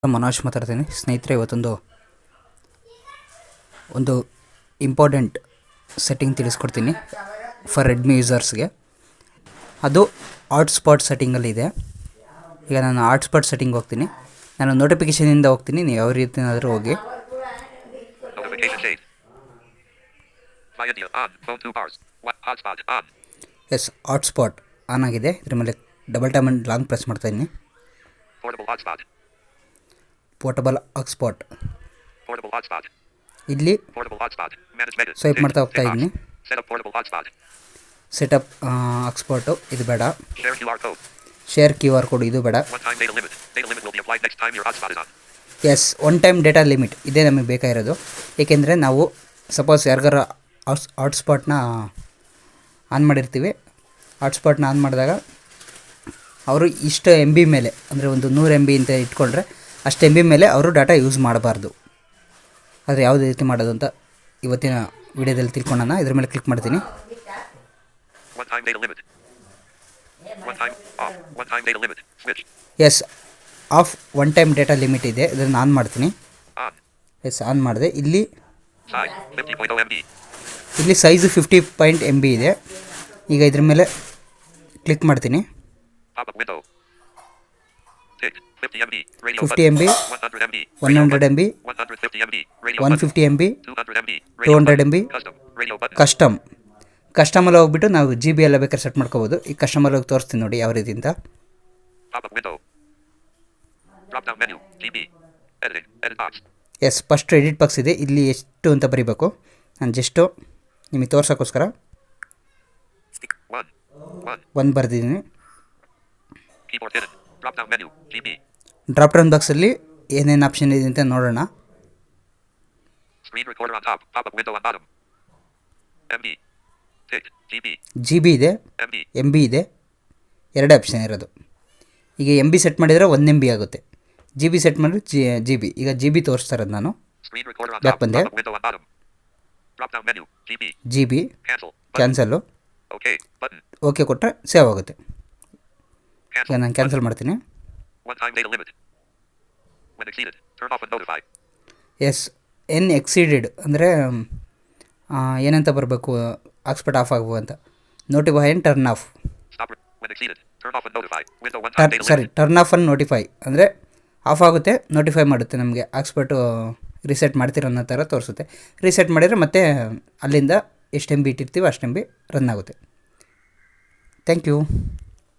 ಮನೋಜ್ ಮಾತಾಡ್ತೀನಿ ಸ್ನೇಹಿತರೆ. ಇವತ್ತೊಂದು ಇಂಪಾರ್ಟೆಂಟ್ ಸೆಟ್ಟಿಂಗ್ ತಿಳಿಸ್ಕೊಡ್ತೀನಿ ಫಾರ್ ರೆಡ್ಮಿ ಯೂಸರ್ಸ್ಗೆ. ಅದು ಹಾಟ್ಸ್ಪಾಟ್ ಸೆಟ್ಟಿಂಗಲ್ಲಿದೆ. ಈಗ ನಾನು ಹಾಟ್ಸ್ಪಾಟ್ ಸೆಟ್ಟಿಂಗ್ ಹೋಗ್ತೀನಿ. ನಾನು ನೋಟಿಫಿಕೇಷನಿಂದ ಹೋಗ್ತೀನಿ, ನೀವು ಯಾವ ರೀತಿಯಾದರೂ ಹೋಗಿ. ಎಸ್, ಹಾಟ್ಸ್ಪಾಟ್ ಆನ್ ಆಗಿದೆ. ಇದ್ರ ಮೇಲೆ double tap and long press ಮಾಡ್ತಾಯಿದ್ದೀನಿ. ಪೋರ್ಟಬಲ್ ಹಾಟ್ಸ್ಪಾಟ್ ಇಲ್ಲಿ ಸ್ವೈಪ್ ಮಾಡ್ತಾ ಹೋಗ್ತಾ ಇದ್ದೀನಿ. ಸೆಟಪ್ ಹಾಟ್ಸ್ಪಾಟು ಇದು ಬೇಡ. ಶೇರ್ ಕ್ಯೂ ಆರ್ ಕೋಡ್ ಇದು ಬೇಡ. Yes, one time data limit ಇದೇ ನಮಗೆ ಬೇಕಾಗಿರೋದು. ಏಕೆಂದರೆ ನಾವು ಸಪೋಸ್ ಯಾರಿಗಾರ ಹಾಟ್ಸ್ಪಾಟ್ನ ಆನ್ ಮಾಡಿರ್ತೀವಿ. ಹಾಟ್ಸ್ಪಾಟ್ನ ಆನ್ ಮಾಡಿದಾಗ ಅವರು ಇಷ್ಟು ಎಮ್ ಬಿ ಮೇಲೆ, ಅಂದರೆ ಒಂದು 100 MB ಅಂತ ಇಟ್ಕೊಂಡ್ರೆ ಅಷ್ಟು MB ಮೇಲೆ ಅವರು ಡಾಟಾ ಯೂಸ್ ಮಾಡಬಾರ್ದು. ಆದರೆ ಯಾವುದೇ ರೀತಿ ಮಾಡೋದು ಅಂತ ಇವತ್ತಿನ ವಿಡಿಯೋದಲ್ಲಿ ತಿಳ್ಕೊಳ್ಳೋಣ. ಇದ್ರ ಮೇಲೆ ಕ್ಲಿಕ್ ಮಾಡ್ತೀನಿ. Yes, off one time data limit ಇದೆ, ಇದನ್ನು ಆನ್ ಮಾಡ್ತೀನಿ. ಎಸ್, ಆನ್ ಮಾಡಿದೆ. ಇಲ್ಲಿ ಸೈಜು 50 MB ಇದೆ. ಈಗ ಇದ್ರ ಮೇಲೆ ಕ್ಲಿಕ್ ಮಾಡ್ತೀನಿ. 50 MB, 100 MB, 150 MB, 200 MB. ಕಸ್ಟಮಲ್ಲಿ ಹೋಗ್ಬಿಟ್ಟು ನಾವು GB ಎಲ್ಲ ಬೇಕಾದ್ರೆ ಸೆಟ್ ಮಾಡ್ಕೋಬೋದು. ಈ ಕಸ್ಟಮಲ್ಲಿ ಹೋಗಿ ತೋರಿಸ್ತೀನಿ ನೋಡಿ ಯಾವ ರೀತಿ ಅಂತ. ಎಸ್, ಫಸ್ಟ್ ಎಡಿಟ್ ಬಾಕ್ಸ್ ಇದೆ. ಇಲ್ಲಿ ಎಷ್ಟು ಅಂತ ಬರೀಬೇಕು. ನಾನು ಜಸ್ಟು ನಿಮಗೆ ತೋರ್ಸೋಕ್ಕೋಸ್ಕರ 1 ಬರೆದಿದ್ದೀನಿ. ಡ್ರಾಪ್ ಡೌನ್ ಬಾಕ್ಸಲ್ಲಿ ಏನೇನು ಆಪ್ಷನ್ ಇದೆ ಅಂತ ನೋಡೋಣ. GB ಇದೆ, MB ಇದೆ, 2 ಆಪ್ಷನ್ ಇರೋದು. ಈಗ MB ಸೆಟ್ ಮಾಡಿದರೆ 1 MB ಆಗುತ್ತೆ. GB ಸೆಟ್ ಮಾಡಿದ್ರೆ GB. ಈಗ GB ತೋರಿಸ್ತಾ ಇರೋದು ನಾನು. ಬ್ಯಾಕ್ ಬಂದೆ. GB cancel. ಓಕೆ ಕೊಟ್ಟರೆ ಸೇವ್ ಆಗುತ್ತೆ. ಈಗ ನಾನು ಕ್ಯಾನ್ಸಲ್ ಮಾಡ್ತೀನಿ. ಎಸ್, ಎಕ್ಸೀಡೆಡ್ ಅಂದರೆ ಏನಂತ ಬರಬೇಕು, ಹಾಟ್ಸ್ಪಾಟ್ ಆಫ್ ಆಗುವ ಅಂತ. Notify and turn off. Turn off and notify ಅಂದರೆ ಆಫ್ ಆಗುತ್ತೆ, ನೋಟಿಫೈ ಮಾಡುತ್ತೆ ನಮಗೆ. ಹಾಟ್ಸ್ಪಾಟು ರಿಸೆಟ್ ಮಾಡ್ತೀರೋ ಅನ್ನೋ ಥರ ತೋರಿಸುತ್ತೆ. ರಿಸೆಟ್ ಮಾಡಿದರೆ ಮತ್ತೆ ಅಲ್ಲಿಂದ ಎಷ್ಟು MB ಇಟ್ಟಿರ್ತೀವೋ ಅಷ್ಟು MB ರನ್ ಆಗುತ್ತೆ. Thank you.